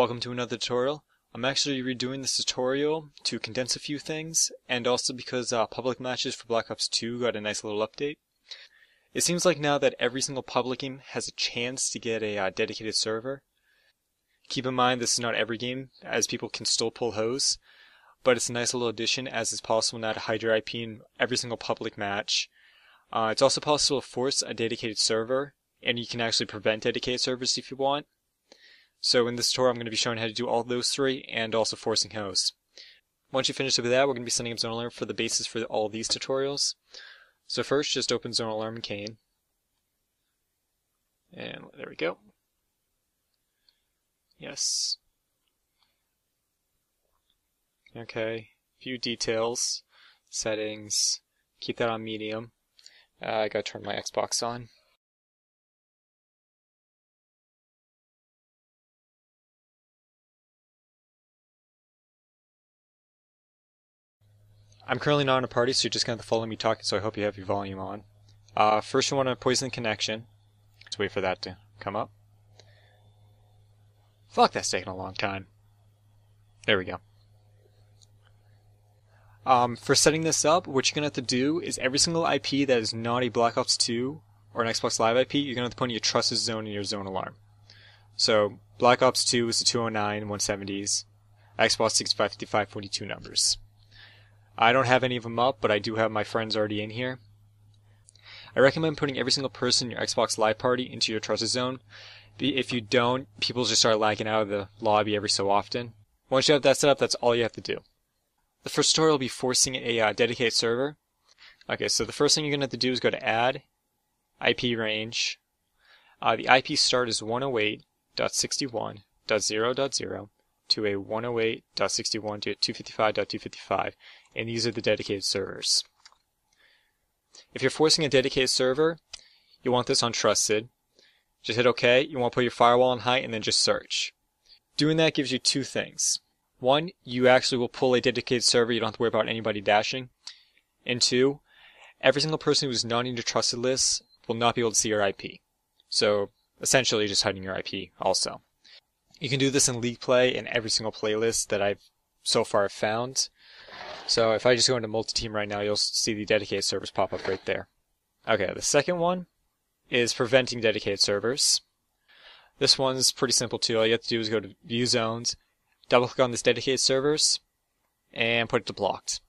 welcome to another tutorial. I'm actually redoing this tutorial to condense a few things, and also because public matches for Black Ops 2 got a nice little update. It seems like now that every single public game has a chance to get a dedicated server. Keep in mind this is not every game, as people can still pull hosts, but it's a nice little addition as it's possible now to hide your IP in every single public match. It's also possible to force a dedicated server, and you can actually prevent dedicated servers if you want. So in this tutorial I'm going to be showing how to do all those three and also forcing hosts. Once you finish with that, we're going to be setting up Zone Alarm for the basis for all these tutorials. So first, just open Zone Alarm in Kane. And there we go. Yes. Okay, few details, settings, keep that on medium. I gotta turn my Xbox on. I'm currently not in a party, so you're just going to follow me talking, so I hope you have your volume on. First you want to poison the connection. Let's wait for that to come up. Fuck, that's taking a long time. There we go. For setting this up, what you're going to have to do is every single IP that is not a Black Ops 2 or an Xbox Live IP, you're going to have to put in your trusted zone in your zone alarm. So, Black Ops 2 is the 209, 170s, Xbox 65, 55, 42 numbers. I don't have any of them up, but I do have my friends already in here. I recommend putting every single person in your Xbox Live party into your trusted zone. If you don't, people just start lagging out of the lobby every so often. Once you have that set up, that's all you have to do. The first tutorial will be forcing a dedicated server. Okay, so the first thing you're going to have to do is go to Add, IP Range. The IP start is 108.61.0.0 to a 108.61 to 255.255, and these are the dedicated servers. If you're forcing a dedicated server, you want this on Trusted. Just hit OK, you want to put your firewall on high, and then just search. Doing that gives you two things. One, you actually will pull a dedicated server, you don't have to worry about anybody dashing. And two, every single person who's not in your trusted list will not be able to see your IP. So, essentially just hiding your IP also. You can do this in League Play in every single playlist that I've so far found. So if I just go into multi-team right now, you'll see the dedicated servers pop up right there. Okay, the second one is preventing dedicated servers. This one's pretty simple too. All you have to do is go to View Zones, double click on this dedicated servers, and put it to blocked.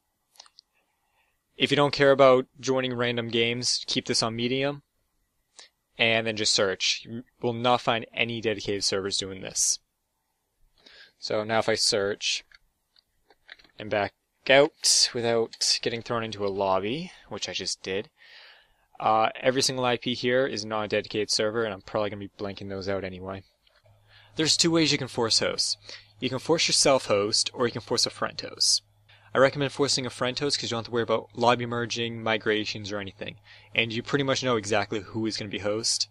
If you don't care about joining random games, keep this on medium, and then just search. You will not find any dedicated servers doing this. So now if I search and back out without getting thrown into a lobby, which I just did, every single IP here is not a dedicated server, and I'm probably going to be blanking those out anyway. There's two ways you can force hosts. You can force your self-host, or you can force a friend host. I recommend forcing a friend host because you don't have to worry about lobby merging, migrations, or anything, and you pretty much know exactly who is going to be host.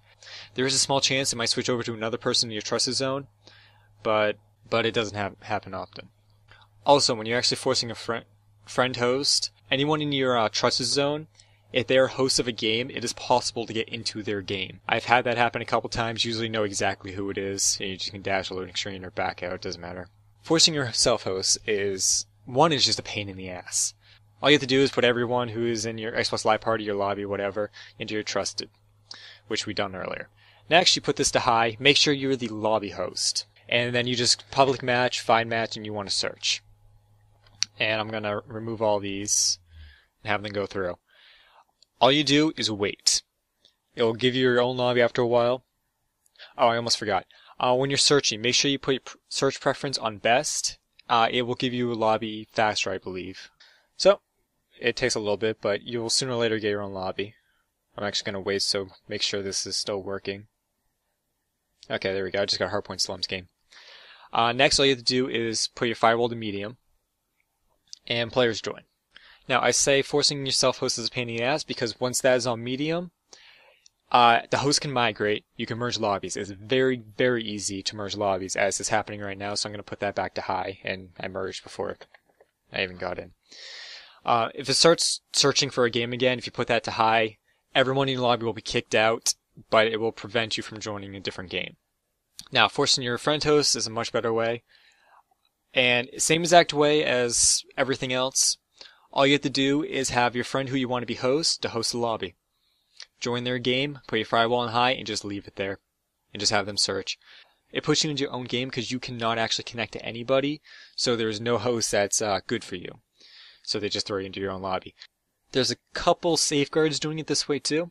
There is a small chance it might switch over to another person in your trusted zone, but it doesn't happen often. Also, when you're actually forcing a friend host, anyone in your trusted zone, if they are hosts of a game, it is possible to get into their game. I've had that happen a couple times, usually know exactly who it is, and you just can dash a loading screen or back out, it doesn't matter. Forcing your self-host is just a pain in the ass. All you have to do is put everyone who is in your Xbox Live party, your lobby, whatever, into your trusted, which we done earlier. Next, you put this to high, make sure you're the lobby host, and then you just public match, find match, and you want to search. And I'm going to remove all these and have them go through. All you do is wait. It will give you your own lobby after a while. Oh, I almost forgot. When you're searching, make sure you put your search preference on best. It will give you a lobby faster, I believe. So, it takes a little bit, but you'll sooner or later get your own lobby. I'm actually going to wait, so make sure this is still working. Okay, there we go. I just got Hardpoint Slums game. Next, all you have to do is put your firewall to medium, and players join. Now, I say forcing your self-host is a pain in the ass because once that is on medium, the host can migrate. You can merge lobbies. It's very, very easy to merge lobbies as is happening right now, so I'm going to put that back to high, and I merged before I even got in. If it starts searching for a game again, if you put that to high, everyone in the lobby will be kicked out, but it will prevent you from joining a different game. Now, forcing your friend host is a much better way. And same exact way as everything else. All you have to do is have your friend who you want to be host to host the lobby. Join their game, put your firewall on high, and just leave it there. And just have them search. It puts you into your own game because you cannot actually connect to anybody, so there's no host that's good for you. So they just throw you into your own lobby. There's a couple safeguards doing it this way too.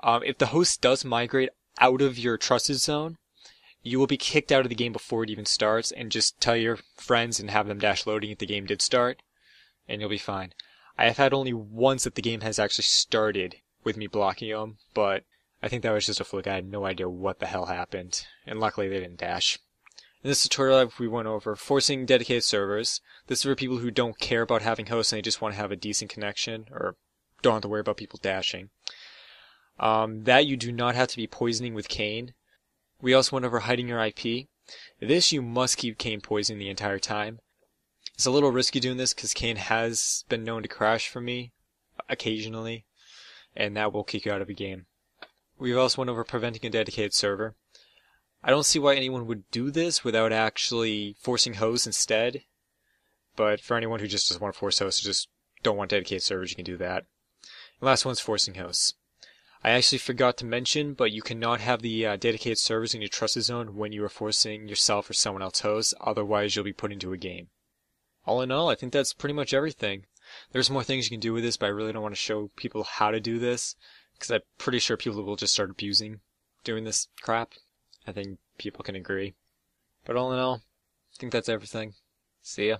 If the host does migrate out of your trusted zone, you will be kicked out of the game before it even starts, and just tell your friends and have them dash loading if the game did start, and you'll be fine. I have had only once that the game has actually started with me blocking them, but I think that was just a fluke. I had no idea what the hell happened, and luckily they didn't dash. In this tutorial, we went over forcing dedicated servers. This is for people who don't care about having hosts and they just want to have a decent connection, or don't have to worry about people dashing. That you do not have to be poisoning with Kane. We also went over hiding your IP. This you must keep Kane poisoned the entire time. It's a little risky doing this because Kane has been known to crash for me occasionally, and that will kick you out of a game. We've also went over preventing a dedicated server. I don't see why anyone would do this without actually forcing hosts instead, but for anyone who just doesn't want to force hosts, just don't want dedicated servers, you can do that. The last one's forcing hosts. I actually forgot to mention, but you cannot have the dedicated servers in your trusted zone when you are forcing yourself or someone else hosts, otherwise you'll be put into a game. All in all, I think that's pretty much everything. There's more things you can do with this, but I really don't want to show people how to do this, because I'm pretty sure people will just start abusing doing this crap. I think people can agree. But all in all, I think that's everything. See ya.